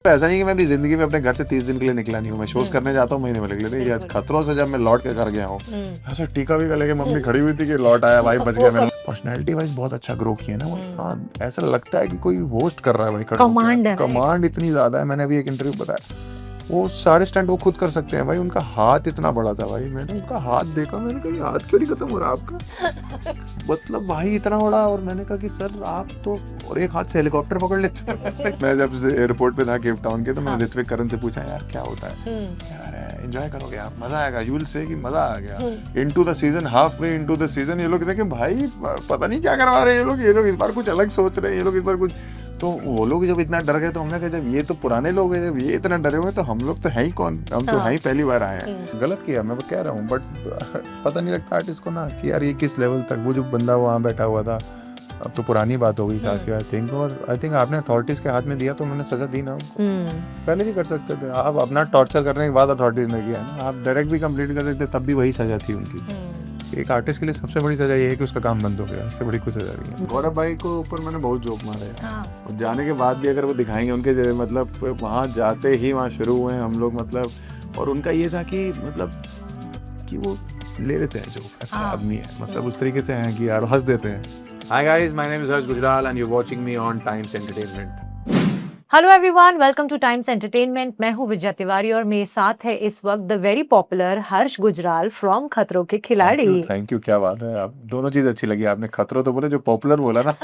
ऐसा नहीं कि मैं अपनी जिंदगी में अपने घर से 30 दिन के लिए निकला नहीं हूँ। मैं शोज करने जाता हूँ महीने में निकले नहीं। आज खतरों से जब मैं लौट के घर गया हूँ, ऐसा टीका वीका लेके मम्मी खड़ी हुई थी कि लौट आया भाई, बच गया। मैंने पर्सनैलिटी वाइज बहुत अच्छा ग्रो किया ना। वो ऐसा लगता है कि कोई होस्ट कर रहा है भाई। कमांड है, कमांड इतनी ज्यादा है। मैंने अभी एक इंटरव्यू बताया, वो सारे स्टंट वो खुद कर सकते हैं भाई। उनका हाथ इतना बड़ा था भाई, मैंने उनका हाथ देखा, मैंने कहा ये हाथ क्यों नहीं खत्म हो रहा आपका। मतलब भाई इतना बड़ा। और मैंने कहा कि सर आप तो, और एक हाथ से हेलीकॉप्टर पकड़ लेते हैं। मैं जब एयरपोर्ट पे था केप टाउन के, तो मैंने ऋत्विक करण से पूछा यार क्या होता है, यार एंजॉय करोगे आप, मजा आएगा, यू विल से कि मजा आ गया। Into the season, half way into the season ये लोग कहते हैं कि भाई पता नहीं क्या करवा रहे हैं ये लोग इस बार कुछ अलग सोच रहे हैं, ये लोग इस बार कुछ। तो वो लोग जब इतना डर गए तो हमने कहा जब ये तो पुराने लोग हैं, जब ये इतना डरे हुए तो हम लोग तो हैं ही कौन, हम तो हैं ही पहली बार आए हैं। गलत किया मैं कह रहा हूँ, बट पता नहीं लगता आर्टिस्ट को ना कि यार ये किस लेवल तक, वो जो बंदा वहाँ बैठा हुआ था, अब तो पुरानी बात हो गई काफी आई थिंक। और आई थिंक आपने अथॉरिटीज के हाथ में दिया तो उन्होंने सजा दी ना उनको। पहले भी कर सकते थे आप, अपना टॉर्चर करने के बाद अथॉरिटीज ने किया ना, आप डायरेक्ट भी कंप्लीट कर सकते तब भी वही सजा थी उनकी। एक आर्टिस्ट के लिए सबसे बड़ी सजा ये है कि उसका काम बंद हो गया, इससे बड़ी कुछ सजा नहीं है। गौरव भाई को ऊपर मैंने बहुत जोक मारे हैं, और जाने के बाद भी अगर वो दिखाएंगे उनके मतलब वहाँ जाते ही वहाँ शुरू हुए हम लोग, मतलब। और उनका ये था कि मतलब कि वो ले लेते हैं जो अच्छा आदमी है, मतलब उस तरीके से हैं कि यार हंस देते हैं। Hi guys, my name is Harsh Gujral and you are watching me on Times Entertainment. Hello everyone, welcome to Times Entertainment. मैं हूं विजया तिवारी और मेरे साथ है इस वक्त the very popular Harsh Gujral from खतरों के खिलाड़ी। थैंक यू, क्या बात है। आप दोनों चीज अच्छी लगी आपने, खतरों तो बोले, जो पॉपुलर बोला ना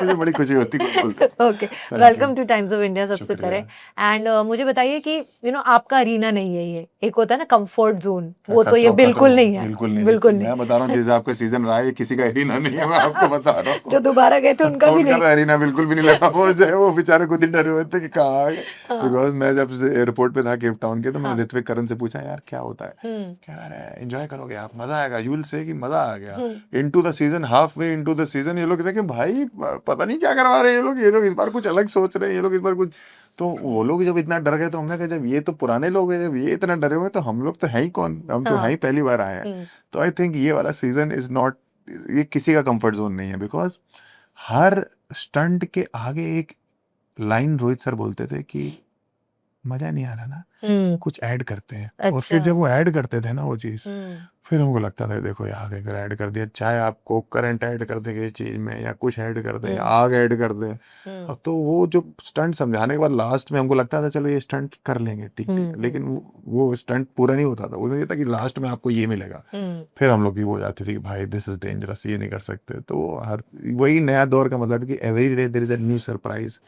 मुझे बड़ी खुशी होती है। Okay, welcome to times of India सबसे पहले। एंड मुझे बताइए कि आपका अरीना नहीं है ये, एक होता है ना कंफर्ट जोन, वो तो ये बिल्कुल नहीं है। बिल्कुल नहीं। मैं बता रहा हूँ जैसे आपका सीजन रहा है, किसी का एरिना नहीं है, मैं आपको बता रहा हूँ। जो दोबारा गए थे उनका भी नहीं। तो एरिना बिल्कुल भी नहीं लगा। वो बेचारे खुद ही डरे हुए थे कि कहाँ आ गए। बिकॉज मैं जब एयरपोर्ट पे था केप टाउन के, तो मैंने ऋत्विक करण से पूछा यार क्या होता है, कह रहा है एंजॉय करोगे आप, मजा आएगा, यू विल से कि मजा आ गया। Into the season, half way into the season ये लोग कहते हैं कि भाई पता नहीं क्या करवा रहे हैं ये लोग इस बार कुछ अलग सोच रहे हैं, ये लोग इस बार कुछ। तो वो लोग जब इतना डर गए तो हमने कहा जब ये तो पुराने लोग हैं, जब ये इतना डरे हुए तो हम लोग तो हैं ही कौन, हम तो हैं ही पहली बार आए हैं। तो आई थिंक ये वाला सीजन इज नॉट, ये किसी का कंफर्ट जोन नहीं है। बिकॉज हर स्टंट के आगे एक लाइन रोहित सर बोलते थे कि मजा नहीं आ रहा ना, कुछ ऐड करते हैं। और फिर जब वो ऐड करते थे ना वो चीज, फिर हमको लगता था देखो यहाँ अगर ऐड कर दिया, चाहे आपको करंट ऐड कर देंगे इस चीज में, या कुछ ऐड कर दें, आग ऐड कर दें, अब तो वो जो स्टंट समझाने के बाद लास्ट में हमको लगता था चलो ये स्टंट कर लेंगे ठीक ठीक, लेकिन वो स्टंट पूरा नहीं होता था। वो ये था कि लास्ट में आपको ये मिलेगा, फिर हम लोग की वो हो जाती थी कि भाई दिस इज डेंजरस, ये नहीं कर सकते। तो हर वही नया दौर का मतलब कि every day there is a new surprise.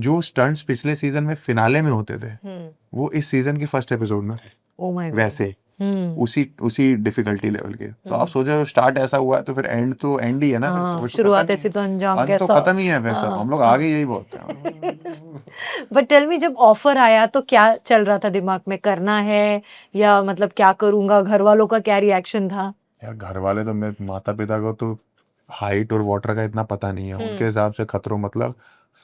जो स्टंट्स पिछले सीजन में फिनाले में होते थे, वो इस सीजन के फर्स्ट एपिसोड में वैसे उसी डिफिकल्टी लेवल के। तो आप सोचो स्टार्ट ऐसा हुआ है तो फिर एंड तो एंड ही है ना। शुरुआत ऐसी तो अंजाम कैसा, तो खत्म ही है वैसा। हम लोग आगे यही बहुत है। बट टेल मी, जब ऑफर आया तो क्या चल रहा था दिमाग में, करना है या मतलब क्या करूंगा, घर वालों का क्या रिएक्शन था? यार घर वाले तो, मेरे माता पिता को तो हाइट और वाटर का इतना पता नहीं है। उनके हिसाब से खतरों मतलब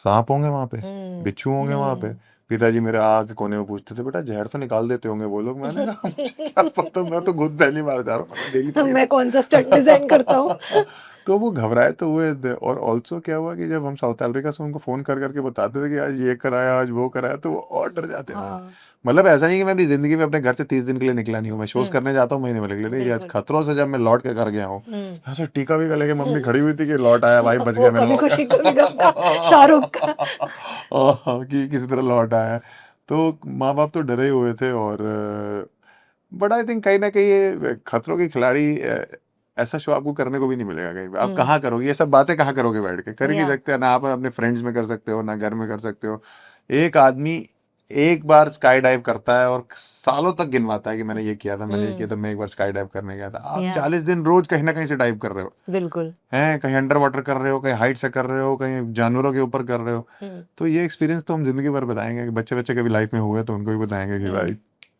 सांप होंगे वहां पे, बिच्छू होंगे वहां पे। पिताजी मेरे आके कोने में पूछते थे बेटा जहर तो निकाल देते होंगे वो लोग। मैंने कहा मुझे क्या पता, मैं तो खुद पहली बार जा रहा हूँ, डेली मैं कौन सा स्टंट डिजाइन करता हूँ। तो वो घबराए तो हुए थे। और ऑल्सो क्या हुआ कि जब हम साउथ अफ्रीका से उनको फोन कर करके बताते थे कि आज ये कराया, आज वो कराया, तो वो और डर जाते थे। मतलब ऐसा नहीं कि मैं अपनी जिंदगी में अपने घर से 30 दिन के लिए निकला नहीं हूँ। मैं शोज करने जाता हूँ महीने में निकले नहीं। आज खतरों से जब मैं लौट के घर गया हूँ, ऐसे टीका वीका लेके मम्मी खड़ी हुई थी कि लौट आया भाई, बच गया। मैंने खुशी शाहरुख कि किसी तरह लौट आया। तो माँ बाप तो डरे हुए थे। और बट आई थिंक कहीं ना कहीं ये खतरों के खिलाड़ी ऐसा शो आपको करने को भी नहीं मिलेगा कहीं पे। आप कहाँ करोगे ये सब बातें, कहाँ करोगे बैठ के, कर ही नहीं सकते ना। आप अपने फ्रेंड्स में कर सकते हो ना घर में कर सकते हो। एक आदमी एक बार स्काई डाइव करता है और सालों तक गिनवाता है कि मैंने ये किया था, मैंने ये किया था, मैं एक बार स्काई डाइव करने गया था। आप 40 दिन रोज कहीं ना कहीं से डाइव कर रहे हो। बिल्कुल हैं, कहीं अंडर वाटर कर रहे हो, कहीं हाइट से कर रहे हो, कहीं जानवरों के ऊपर कर रहे हो। तो ये एक्सपीरियंस तो हम जिंदगी भर बताएंगे कि बच्चे बच्चे कभी लाइफ में हुए तो उनको भी बताएंगे कि भाई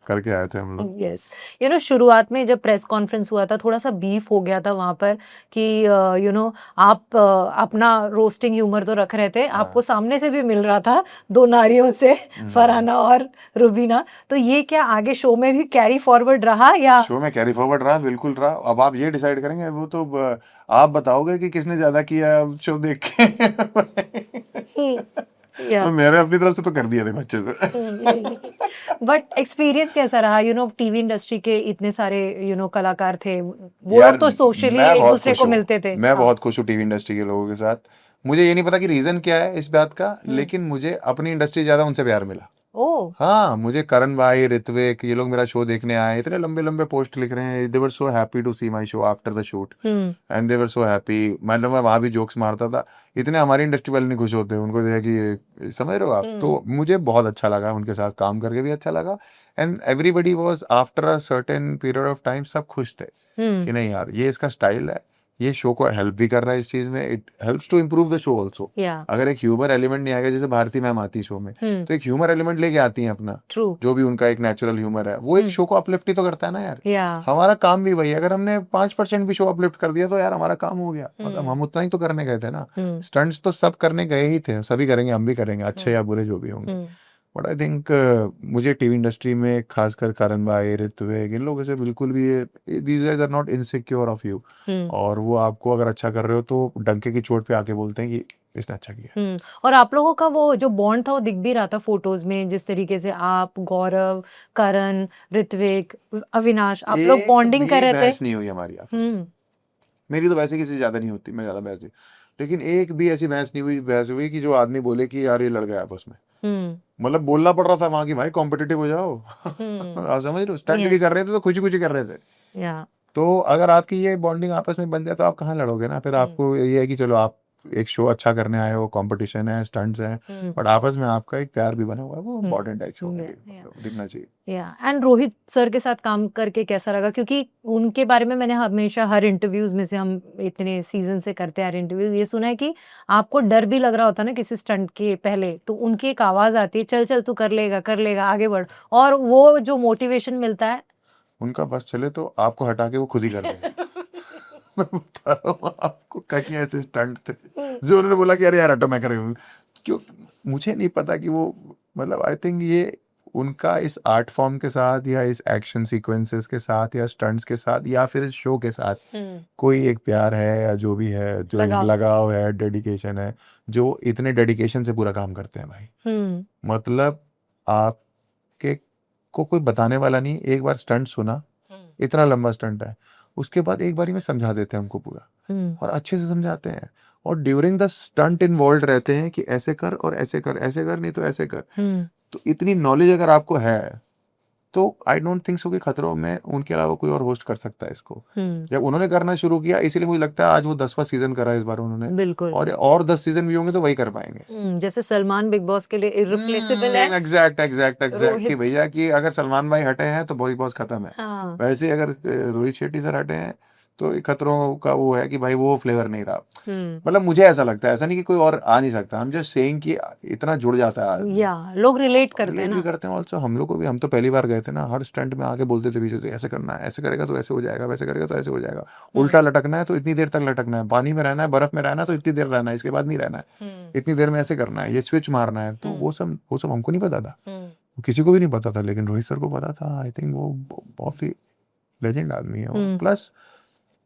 करके आए थे हम लोग। यस, शुरुआत में जब प्रेस कॉन्फ्रेंस हुआ था थोड़ा सा बीफ हो गया था वहां पर कि आप अपना रोस्टिंग ह्यूमर तो रख रहे थे, आपको सामने से भी मिल रहा था दो नारियों से, फरहाना और रुबीना। तो ये क्या आगे शो में भी कैरी फॉरवर्ड रहा या? शो में कैरी फॉरवर्ड रहा, बिल्कुल रहा। अब आप ये डिसाइड करेंगे, वो तो आप बताओगे कि किसने ज्यादा किया शो देख के। या मैंने अपनी तरफ से तो कर दिया था अच्छे से। बट एक्सपीरियंस कैसा रहा टीवी इंडस्ट्री के इतने सारे कलाकार थे, वो यार लोग तो सोशली मैं एक बहुत दूसरे खुश को हूँ, मिलते थे। मैं हाँ। बहुत खुश हूँ टीवी इंडस्ट्री के लोगों के साथ। मुझे ये नहीं पता कि रीजन क्या है इस बात का, लेकिन मुझे अपनी इंडस्ट्री ज्यादा उनसे प्यार मिला। ओ। हाँ, मुझे करण भाई, ऋत्विक, ये लोग मेरा शो देखने आए, इतने लंबे लंबे पोस्ट लिख रहे हैं, they were so happy to see my show after the shoot and they were so happy. मतलब मैं वहां भी जोक्स मारता था, इतने हमारी इंडस्ट्री वाले नहीं खुश होते उनको देखा कि समझ रहे हो आप। तो मुझे बहुत अच्छा लगा, उनके साथ काम करके भी अच्छा लगा। And everybody was after a certain period of time सब खुश थे कि नहीं यार ये इसका स्टाइल है, ये शो को हेल्प भी कर रहा है इस चीज में, it helps to improve the show also. या अगर एक ह्यूमर एलिमेंट नहीं आएगा, जैसे भारती मैम आती है शो में, तो एक ह्यूमर एलिमेंट लेके आती हैं अपना, ट्रू। जो भी उनका एक नेचुरल ह्यूमर है, वो एक शो को अपलिफ्ट ही तो करता है ना यार। या हमारा काम भी वही है, अगर हमने 5% भी शो अपलिफ्ट कर दिया तो यार हमारा काम हो गया। मतलब हम उतना ही तो करने गए थे ना। स्टंट्स तो सब करने गए ही थे, सभी करेंगे, हम भी करेंगे, अच्छे या बुरे जो भी होंगे। बट आई थिंक मुझे टीवी इंडस्ट्री में खासकर करण भाई, ऋत्विक, इन लोगों से बिल्कुल भी these guys are not insecure of you. और वो आपको अगर अच्छा कर रहे हो तो डंके की चोट पे आके बोलते हैं कि इसने अच्छा किया। और आप लोगों का वो जो बॉन्ड था वो दिख भी रहा था फोटोज में, जिस तरीके से आप, गौरव, करण, ऋत्विक, अविनाश, आप लोग एक बॉन्डिंग कर भी रहे थे। बहस नहीं हुई हमारी आपस में। हम्म। मेरी तो वैसे किसी से ज्यादा नहीं होती, मैं ज्यादा बहस नहीं, लेकिन एक भी ऐसी बहस नहीं हुई, बहस हुई कि जो आदमी बोले कि यार ये लड़ गया आपस में। हम्म। मतलब बोलना पड़ रहा था वहां की भाई कॉम्पिटिटिव हो जाओ। आप समझ रहे हो, स्टंट भी यस। कर रहे थे तो खुशी खुशी कर रहे थे। या। तो अगर आपकी ये बॉन्डिंग आपस में बन जाए तो आप कहाँ लड़ोगे ना। फिर आपको ये है कि चलो आप एक शो अच्छा करने आए हो, कंपटीशन है, स्टंट्स हैं, बट आपस में आपका एक प्यार भी बना हुआ है, वो इम्पोर्टेंट है एक शो में भी, मतलब दिखना चाहिए। या एंड रोहित सर के साथ काम करके कैसा लगा? क्योंकि उनके बारे में मैंने हमेशा हर इंटरव्यूज में से, हम इतने सीजन से करते हैं हर इंटरव्यू, ये सुना है कि आपको डर भी लग रहा होता है ना किसी स्टंट के पहले, तो उनकी एक आवाज आती है, चल चल तू कर लेगा आगे बढ़, और वो जो मोटिवेशन मिलता है। उनका बस चले तो आपको हटा के वो खुद ही कर देंगे। मैं बता रहा हूँ आपको, कहीं ऐसे स्टंट थे जो उन्होंने बोला कि अरे यार हटो मैं करूँ। क्यों, मुझे नहीं पता कि वो, मतलब आई थिंक ये उनका इस आर्ट फॉर्म के साथ या इस एक्शन सीक्वेंसेस के साथ या स्टंट्स के साथ या फिर इस शो के साथ कोई एक प्यार है या जो भी है, जो एक लगाव। लगाव है, डेडिकेशन है, जो इतने डेडिकेशन से पूरा काम करते हैं भाई। मतलब आपके को कोई बताने वाला नहीं, एक बार स्टंट सुना, इतना लंबा स्टंट है, उसके बाद एक बारी में समझा देते हैं हमको पूरा, और अच्छे से समझाते हैं, और ड्यूरिंग द स्टंट इन्वॉल्व रहते हैं कि ऐसे कर और ऐसे कर, ऐसे कर नहीं तो ऐसे कर। तो इतनी नॉलेज अगर आपको है तो आई डोंट थिंक सो कि खतरों में उनके अलावा कोई और होस्ट कर सकता है इसको। जब उन्होंने करना शुरू किया, इसीलिए मुझे लगता है आज वो 10वां सीजन करा है इस बार उन्होंने, बिल्कुल। और 10 सीजन भी होंगे तो वही कर पाएंगे। जैसे सलमान बिग बॉस के लिए इररिप्लेसेबल है। एग्जैक्ट कि रोहित। भैया कि अगर सलमान भाई हटे हैं तो बिग बॉस खत्म है। हाँ। वैसे अगर रोहित शेट्टी सर हटे हैं तो ये खतरों का वो है कि भाई वो फ्लेवर नहीं रहा। मतलब मुझे ऐसा लगता है, ऐसा नहीं कि कोई और आ नहीं सकता, हम जस्ट सेइंग कि इतना जुड़ जाता है आदमी। या लोग रिलेट करते हैं रिलेट भी ना। करते हैं ऑल्सो, हम लोग को भी, हम तो पहली बार गए थे ना, हर स्टंट में आके बोलते थे पीछे से ऐसे करना है, ऐसे करेगा तो ऐसे हो जाएगा, वैसे करेगा तो ऐसे हो जाएगा, उल्टा लटकना है तो इतनी देर तक लटकना है, पानी में रहना है, बर्फ में रहना है तो इतनी देर रहना है, इसके बाद नहीं रहना है, इतनी देर में ऐसे करना है, ये स्विच मारना है। तो वो सब हमको नहीं पता था, किसी को भी नहीं पता था, लेकिन रोहित सर को पता था। आई थिंक वो बहुत ही लेजेंड आदमी है। प्लस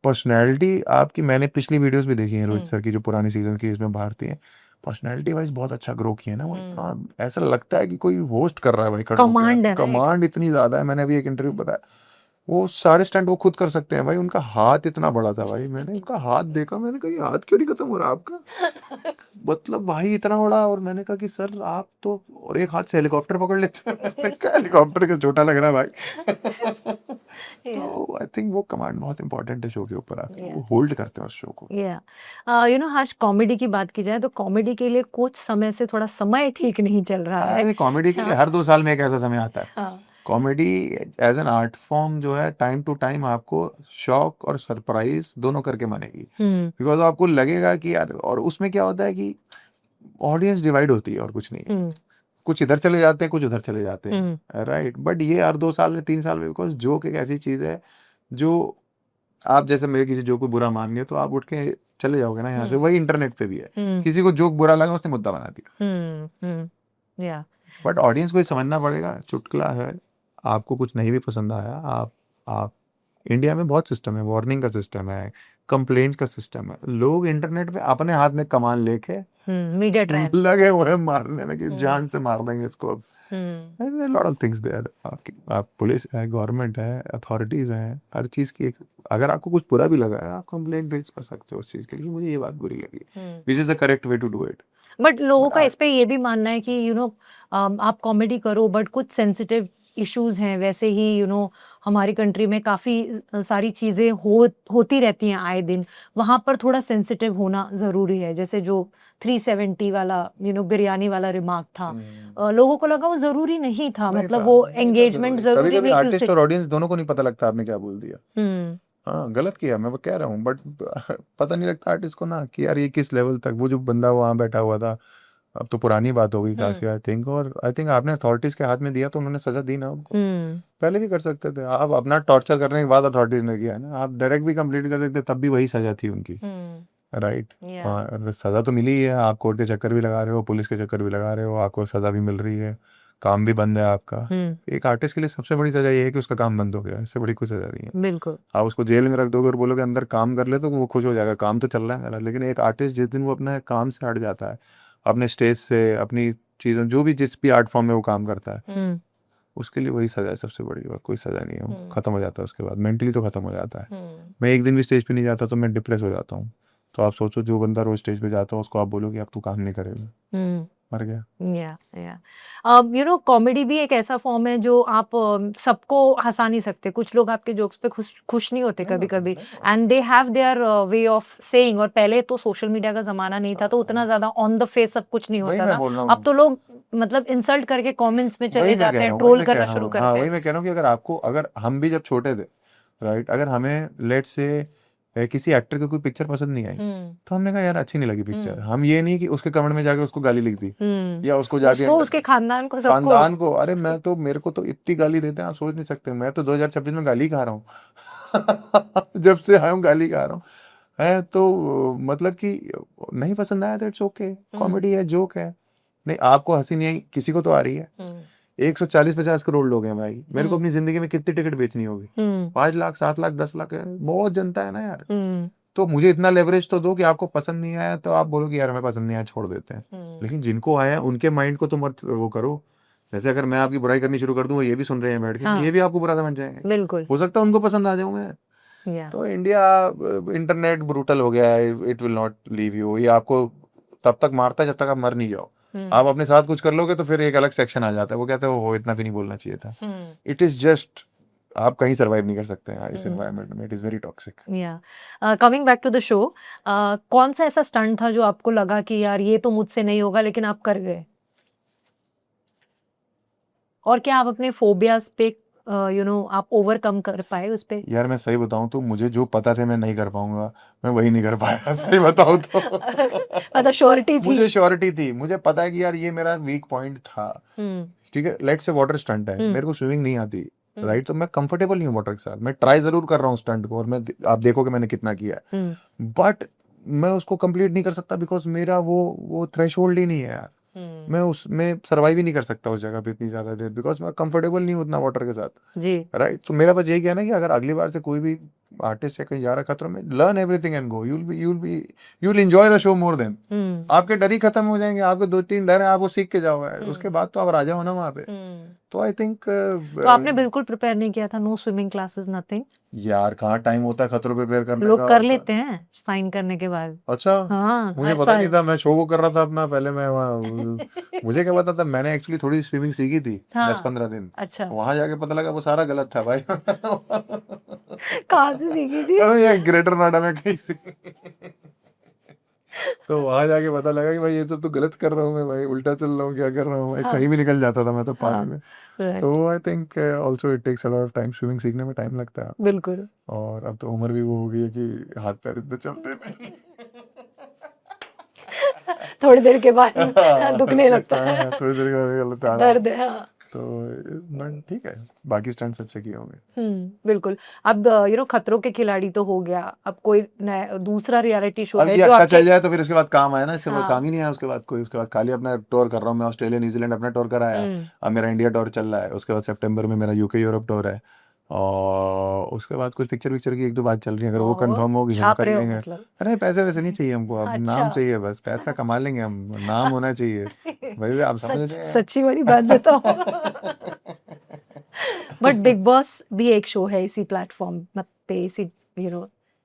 पर्सनैलिटी आपकी, मैंने पिछली वीडियोस भी देखी है रोहित सर की, जो पुरानी सीजन की, इसमें भारती है, पर्सनैलिटी वाइज बहुत अच्छा ग्रो किया है ना वो। इतना ऐसा लगता है कि कोई होस्ट कर रहा है भाई, कमांड है ना, कमांड इतनी ज्यादा है। मैंने अभी एक इंटरव्यू बताया, वो सारे स्टंट वो खुद कर सकते हैं भाई, उनका हाथ इतना बड़ा था भाई, मैंने उनका हाथ देखा, मैंने कहा ये हाथ क्यों नहीं खत्म हो रहा आपका, मतलब भाई इतना बड़ा। और मैंने कहा कि सर आप तो, और एक हाथ से हेलीकॉप्टर पकड़ लेते हैं। मैंने कहा हेलीकॉप्टर का छोटा लग रहा है भाई। तो आई थिंक वो कमांड बहुत इंपॉर्टेंट है शो के ऊपर, आके वो होल्ड करते हैं उस शो को। आज कॉमेडी की बात की जाए तो कॉमेडी के लिए कुछ समय से थोड़ा समय ठीक नहीं चल रहा है। कॉमेडी के लिए हर 2 साल में एक ऐसा समय आता है। हाँ। Comedy as an art form जो है, टाइम टू टाइम आपको शॉक और सरप्राइज दोनों करके मानेगी, बिकॉज आपको लगेगा कि यार, और उसमें क्या होता है कि ऑडियंस डिवाइड होती है और कुछ नहीं है, कुछ इधर चले जाते हैं, कुछ उधर चले जाते हैं, राइट। बट ये हर 2 साल में, 3 साल में, बिकॉज जोक एक ऐसी चीज है जो आप, जैसे मेरे किसी जोक को बुरा मान गए तो आप उठ के चले जाओगे ना यहाँ से। वही इंटरनेट पे भी है, किसी को जोक बुरा लगा उसने मुद्दा बना दिया। बट ऑडियंस को समझना पड़ेगा, चुटकुला है, आपको कुछ नहीं भी पसंद आया, आप इंडिया में बहुत सिस्टम है, वार्निंग का सिस्टम है, कंप्लेंट का सिस्टम है। लोग इंटरनेट पे अपने हाथ में कमान लेके मीडिया ट्रायल। लगे हुए हैं मारने में कि हम्म जान से मार देंगे इसको अब। Lot of things there. आप पुलिस है, गवर्नमेंट है, अथॉरिटीज हैं, हर चीज़ की एक, अगर आपको कुछ बुरा भी लगा है आप कंप्लेंट रेज कर सकते हो उस चीज़ के लिए, मुझे ये बात बुरी लगी, which is the correct way to do it. But लोगों बट का इस पे ये भी मानना है कि आप कॉमेडी करो बट कुछ सेंसिटिव इश्यूज हैं वैसे ही हमारी कंट्री में काफ़ी सारी चीज़ें होती रहती हैं आए दिन, वहाँ पर थोड़ा सेंसिटिव होना ज़रूरी है। जैसे जो 370 वाला बिरयानी वाला रिमार्क था, लोगों को लगा वो ज़रूरी नहीं था, नहीं मतलब था, वो नहीं था एंगेजमेंट जरूरी। कभी ज़रूरी कभी नहीं कि आर्टिस्ट उससे। और ऑडियंस दोनों को नहीं पता लगता आपने क्या बोल दिया। हम्म हाँ गलत किया, मैं वो कह रहा हूँ, बट पता नहीं लगता आर्टिस्ट को ना कि यार ये किस लेवल तक, वो जो बंदा वहाँ बैठा हुआ था, अब तो पुरानी बात हो गई काफी आई थिंक, और आई थिंक आपने अथॉरिटीज के हाथ में दिया तो उन्होंने सजा दी ना उनको। हम्म पहले भी कर सकते थे आप, अपना टॉर्चर करने के बाद अथॉरिटीज ने किया है ना, आप डायरेक्ट भी कंप्लीट कर सकते, तब भी वही सजा थी उनकी, राइट। या सजा तो मिली ही है, आप कोर्ट के चक्कर भी लगा रहे हो, पुलिस के चक्कर भी लगा रहे हो, आपको सजा भी मिल रही है, काम भी बंद है आपका। एक आर्टिस्ट के लिए सबसे बड़ी सजा ये है कि उसका काम बंद हो गया, इससे बड़ी कोई सजा नहीं है। बिल्कुल। आप उसको जेल में रख दोगे और बोलोगे अंदर काम कर ले तो वो खुश हो जाएगा, काम तो चल रहा है मेरा। लेकिन एक आर्टिस्ट जिस दिन वो अपने काम से हट जाता है, अपने स्टेज से, अपनी चीज़ों, जो भी जिस भी आर्ट फॉर्म में वो काम करता है, उसके लिए वही सजा है सबसे बड़ी, और कोई सजा नहीं है, वो खत्म हो जाता है उसके बाद, मेंटली तो खत्म हो जाता है। मैं एक दिन भी स्टेज पे नहीं जाता तो मैं डिप्रेस हो जाता हूँ। तो आप सोचो जो बंदा रोज स्टेज पे जाता है उसको आप बोलो कि अब तू काम नहीं करेगा, मर गया। या कॉमेडी भी एक ऐसा फॉर्म है जो आप सबको हंसा नहीं सकते। कुछ लोग आपके जोक्स पे खुश नहीं होते कभी कभी, and they have their way of saying. और पहले तो सोशल मीडिया का जमाना नहीं था तो उतना ज्यादा ऑन द फेस सब कुछ नहीं वही होता मैं था। बोल रहा अब हूँ, तो लोग मतलब इंसल्ट करके कमेंट्स में वही चले मैं जाते कह हैं, रहा हूँ, वही ट्रोल मैं कह करना रहा शुरू हूँ, हाँ करते वही हैं। मैं कह रहा हूँ कि अगर आपको, अगर हम भी जब छोटे थे, राइट, अगर हमें लेट से किसी एक्टर की कोई पिक्चर पसंद नहीं आई तो हमने कहा यार अच्छी नहीं लगी पिक्चर, हम ये नहीं कि उसके कमेंट में जाके उसको गाली लिख दी, या उसको जाके उसको, उसके खानदान को, सबको। खानदान को, अरे मैं तो, मेरे को तो इतनी गाली देते हैं आप सोच नहीं सकते, मैं तो 2026 में गाली खा रहा हूँ जब से आया हूँ गाली खा रहा हूँ, है तो मतलब कि नहीं पसंद आया तो इट्स ओके, कॉमेडी है, जोक है। नहीं आपको हंसी नहीं आई, किसी को तो आ रही है। 140-50 करोड़ लोग हैं भाई, मेरे को अपनी जिंदगी में कितनी टिकट बेचनी होगी, 5 लाख 7 लाख 10 लाख है, बहुत जनता है ना यार। तो मुझे इतना लेवरेज तो दो कि आपको पसंद नहीं आया तो आप बोलो कि यार हमें पसंद नहीं आया, छोड़ देते हैं। लेकिन जिनको आया उनके माइंड को तो मत वो करो। जैसे अगर मैं आपकी बुराई करनी शुरू कर दूं और ये भी सुन रहे हैं बैठ के, हाँ, ये भी आपको बुरा समझ जाएंगे, बिल्कुल। हो सकता है उनको पसंद आ जाऊं मैं। या तो इंडिया, इंटरनेट ब्रूटल हो गया है, it will not leave you, ये आपको तब तक मारता है जब तक आप मर नहीं जाओ। आप अपने साथ कुछ कर लोगे तो फिर एक अलग सेक्शन आ जाता है, वो कहते हैं हो इतना भी नहीं बोलना चाहिए था। इट इज जस्ट, आप कहीं सरवाइव नहीं कर सकते हैं इस एनवायरनमेंट में, इट इज वेरी टॉक्सिक। या coming back to the show, कौन सा ऐसा स्टंट था जो आपको लगा कि यार ये तो मुझसे नहीं होगा लेकिन आप कर गए? और क्या आप अपने फोबियाज पे आप ओवरकम कर पाए उस पे? यार मैं सही बताऊं तो मुझे जो पता थे मैं नहीं कर पाऊंगा, मैं वही नहीं कर पाया सही बताऊं तो मतलब श्योरिटी थी। मुझे श्योरिटी थी, मुझे पता है कि यार ये मेरा वीक पॉइंट था। ठीक है, लेट से वाटर स्टंट है, मेरे को स्विमिंग नहीं आती, राइट, तो मैं कंफर्टेबल नहीं हूँ वाटर के साथ, मैं ट्राई जरूर कर रहा हूँ स्टंट को, और मैं, आप देखोगे मैंने कितना किया है, बट मैं उसको कंप्लीट नहीं कर सकता बिकॉज मेरा वो थ्रेशोल्ड ही नहीं है यार। मैं उसमें सर्वाइव ही नहीं कर सकता उस जगह पे इतनी ज्यादा देर, बिकॉज मैं कंफर्टेबल नहीं हूँ उतना वाटर के साथ जी। राइट। तो मेरा बस यही कहना है कि अगर अगली बार से कोई भी आर्टिस्ट या कहीं जा रहा है खतरों में, learn everything and go, you will enjoy the show more than. आपके डर ही खत्म हो जाएंगे, आपके 2-3 डर है, आप वो सीख के जाओ यार, उसके बाद तो आप आ जाओ ना वहाँ पे। तो आई थिंक तो आपने बिल्कुल प्रिपेयर नहीं किया था? No swimming classes, nothing? यार कहाँ टाइम होता है खतरों पे प्रिपेयर करने लोग का, कर और लेते हैं साइन करने के बाद। अच्छा, हाँ, मुझे ऐसा पता नहीं है। था, मैं शो को कर रहा था अपना, पहले मैं वहाँ मुझे क्या पता था, मैंने एक्चुअली थोड़ी स्विमिंग सीखी थी हाँ, 10-15 दिन, अच्छा। वहां जाके पता लगा वो सारा गलत था भाई कहाँ से सीखी थी? अरे ये ग्रेटर नोएडा में कहीं से तो वहां जाके पता लगा कि भाई ये सब तो गलत कर रहा हूँ मैं भाई, उल्टा चल रहा हूँ, क्या कर रहा हूँ भाई, हाँ, कहीं भी निकल जाता था मैं तो हाँ, पानी में। राइट, तो I think also it takes a lot of time, swimming सीखने में टाइम लगता है, बिल्कुल। और अब तो उम्र भी वो हो गई है कि हाथ पैर इतने चलते नहीं थोड़ी देर के बाद दुखने लगता है, थोड़ी देर का गलत आ रहा दर्द है। हाँ। तो but ठीक है, बाकी स्टंट्स अच्छे किए होंगे। बिल्कुल। अब खतरों के खिलाड़ी तो हो गया, अब कोई दूसरा रियलिटी शो अब है ये जो अच्छा आपके। चल जाए तो फिर उसके बाद काम आया ना, इसके बाद हाँ। काम ही नहीं आया उसके बाद कोई, उसके बाद खाली अपना टूर कर रहा हूँ मैं, ऑस्ट्रेलिया न्यूजीलैंड अपना टूर कराया, अब मेरा इंडिया टूर चल रहा है, उसके बाद सितंबर में मेरा यूके यूरोप टूर है, और उसके बाद कुछ पिक्चर की एक दो बात चल रही है, अगर वो ओहो, कंफर्म होगी हम छाप कर रहे हो लेंगे। मतलब। अरे पैसे वैसे नहीं चाहिए हमको, अब नाम अच्छा। चाहिए, बस पैसा कमा लेंगे हम, नाम होना चाहिए भाई, आप समझ सच रहे हैं। सच्ची वाली बात बताओ। बट बिग बॉस भी एक शो है इसी प्लेटफॉर्म पे, इसी यू नो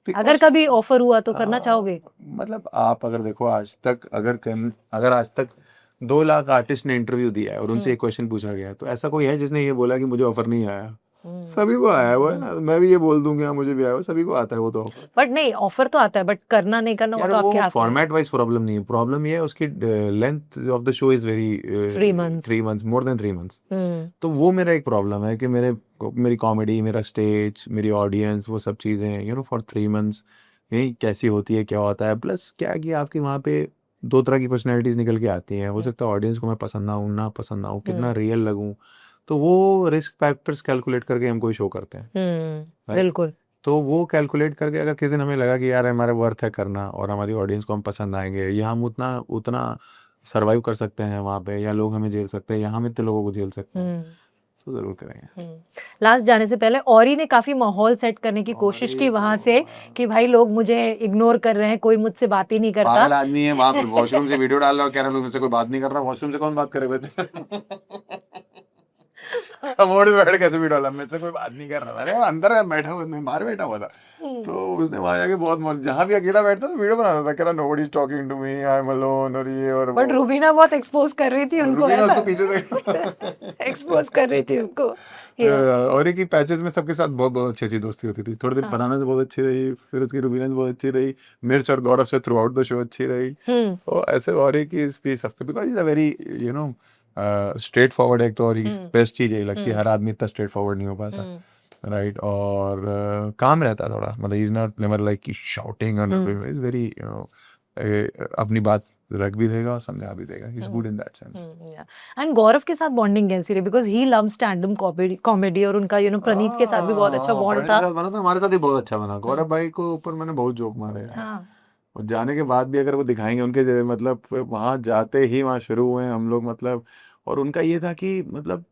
बिग अगर बॉस कभी ऑफर हुआ तो करना चाहोगे? मतलब आप अगर देखो आज तक, अगर आज तक 2 लाख आर्टिस्ट ने इंटरव्यू दिया है और उनसे एक क्वेश्चन पूछा गया है, तो ऐसा कोई है जिसने ये बोला कि मुझे ऑफर नहीं आया? सभी को आया है वो, है ना, मैं भी ये बोल दूंगा मुझे भी आया, वो सभी को आता है वो तो ऑफर। बट नहीं, ऑफर तो आता है, बट करना नहीं करना वो यार तो आपके वो हाथ में है। फॉर्मेट वाइज प्रॉब्लम नहीं है, प्रॉब्लम ये है उसकी length of the show is very 3 months। 3 months, more than 3 months. Hmm. तो वो मेरा एक प्रॉब्लम है कि मेरी कॉमेडी, मेरा स्टेज, मेरी ऑडियंस, वो सब चीज़ें फॉर 3 मंथ्स यही कैसी होती है, क्या होता है, प्लस क्या है कि आपकी वहाँ पे 2 तरह की पर्सनैलिटीज़ निकल के आती हैं, हो सकता है ऑडियंस को मैं पसंद ना हूँ, ना पसंद आऊँ, कितना रियल लगूँ, तो वो रिस्क फैक्टर्स कैलकुलेट करके हम कोई शो करते हैं, राइट। बिल्कुल। तो वो कैलकुलेट करके अगर किसी दिन हमें लगा कि यार हमारा वर्थ है करना और हमारी ऑडियंस को हम पसंद आएंगे, या हम उतना उतना सर्वाइव कर सकते हैं वहाँ पे, या लोग हमें झेल सकते हैं, या हम इतने लोगों को झेल सकते हैं, तो ज़रूर करेंगे। लास्ट जाने से पहले औरी ने काफी माहौल सेट करने की कोशिश की वहां से कि भाई लोग मुझे इग्नोर कर रहे हैं, कोई मुझसे बात ही नहीं करता। पागल आदमी है, वहाँ पे वॉशरूम से वीडियो डाल रहा है और कह रहा है मुझसे कोई बात नहीं कर रहा, वॉशरूम से कौन बात करे बेटे? कमोड में बैठ कैसे वीडियो डाला, मुझसे कोई बात नहीं कर रहा, अरे वो अंदर बैठा हुआ, मैं बाहर बैठा हुआ था, तो उसने वहां जाके बहुत जहाँ भी अकेला बैठता तो वीडियो बनाता था, कह रहा nobody is talking to me, I am alone, और ये और बट वो। रूबीना बहुत एक्सपोज कर रही थी उनको, रुबीना ऐसा उसको पीछे से एक्सपोज कर रही थी उनको। और एक ही पैचेस में सबके साथ बहुत बहुत अच्छी अच्छी दोस्ती होती थी, थोड़े दिन फरहाना से बहुत अच्छी रही, फिर उसकी रुबीना से बहुत अच्छी रही, मिर्च और गौरव से थ्रू आउट द शो अच्छी रही, और ऐसे और एक ही स्पीच सबके, because is a very straight forward, एक तो और बेस्ट चीज़ यही लगती है, हर आदमी इतना स्ट्रेट फॉरवर्ड नहीं हो पाता, राइट। और काम रहता है थोड़ा, मतलब इज नॉट नेवर लाइक की शाउटिंग, इज वेरी अपनी बात रख भी देगा और समझा भी देगा, is good in that sense. And Gaurav के साथ बॉन्डिंग कैसी रही, because he love stand up comedy, और उनका प्रणीत के साथ भी बहुत अच्छा बॉन्ड प्रणीत था। के साथ बना था, हमारे साथ ही बहुत अच्छा बना, गौरव भाई को ऊपर मैंने बहुत जोक मारे हैं, हाँ। और जाने के बाद भी अगर वो दिखाएंगे उनके, मतलब वहां जाते ही वहां शुरू हुए हम लोग, मतलब, और उनका ये था कि मतलब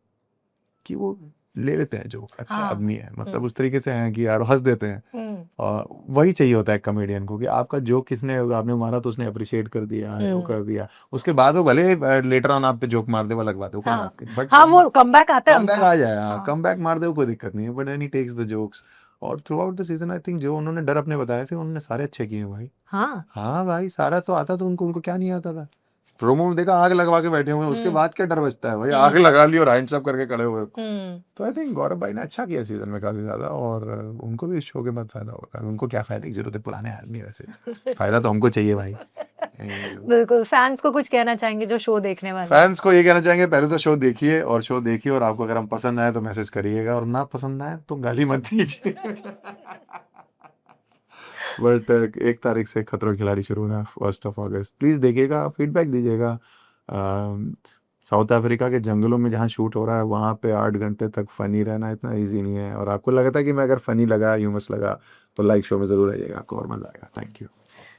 कि वो ले लेते हैं जोक, अच्छा हाँ। आदमी है, मतलब उस तरीके से हैं कि यार हंस देते हैं, और वही चाहिए होता है कॉमेडियन को, कि आपका जोक किसने, आपने मारा तो उसने अप्रिशिएट कर दिया, वो कर दिया, उसके बाद वो भले लेटर ऑन आप पे जोक मार दे, वो अलग बात है, वो कोई बात नहीं, बट हाँ, वो कमबैक आता है कम बैक उनका। आ जाए, कम बैक मार दे, वो कोई दिक्कत नहीं है, but then he takes the jokes. और throughout the season I think जो उन्होंने डर अपने बताए थे, उन्होंने सारे अच्छे किए हैं भाई। हाँ। हाँ भाई, सारा तो आता था उनको क्या नहीं आता था। प्रोमो में देखा आग लगवा के बैठे हुए हैं, उसके बाद क्या डर बचता है भाई, आग लगा ली और हैंड्स अप करके खड़े हुए। तो आई थिंक गौरव भाई ने अच्छा किया सीजन में काफी ज्यादा, और उनको भी इस शो के बाद फायदा होगा, उनको क्या फायदे की जरूरत है, पुराने आदमी है वैसे, फायदा तो हमको चाहिए भाई। बिल्कुल। फैंस को कुछ कहना चाहेंगे जो शो देखने वाले हैं? फैंस को ये कहना चाहेंगे, पहले तो शो देखिए, और शो देखिए और आपको अगर हम पसंद आए तो मैसेज करिएगा, और ना पसंद आए तो गाली मत दीजिए। बट 1 तारीख से खतरों के खिलाड़ी शुरू होना, 1 अगस्त, प्लीज़ देखिएगा, फीडबैक दीजिएगा। साउथ अफ्रीका के जंगलों में जहाँ शूट हो रहा है, वहाँ पे 8 घंटे तक फ़नी रहना इतना इजी नहीं है, और आपको लगता है कि मैं अगर फ़नी लगा, ह्यूमस लगा, तो लाइव शो में ज़रूर आइएगा, आपको और मज़ा आएगा।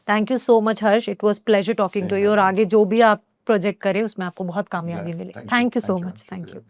Thank you so much Harsh, it was pleasure talking to you, और आगे जो भी आप प्रोजेक्ट करें उसमें आपको बहुत कामयाबी मिले। Thank you so much. Thank you.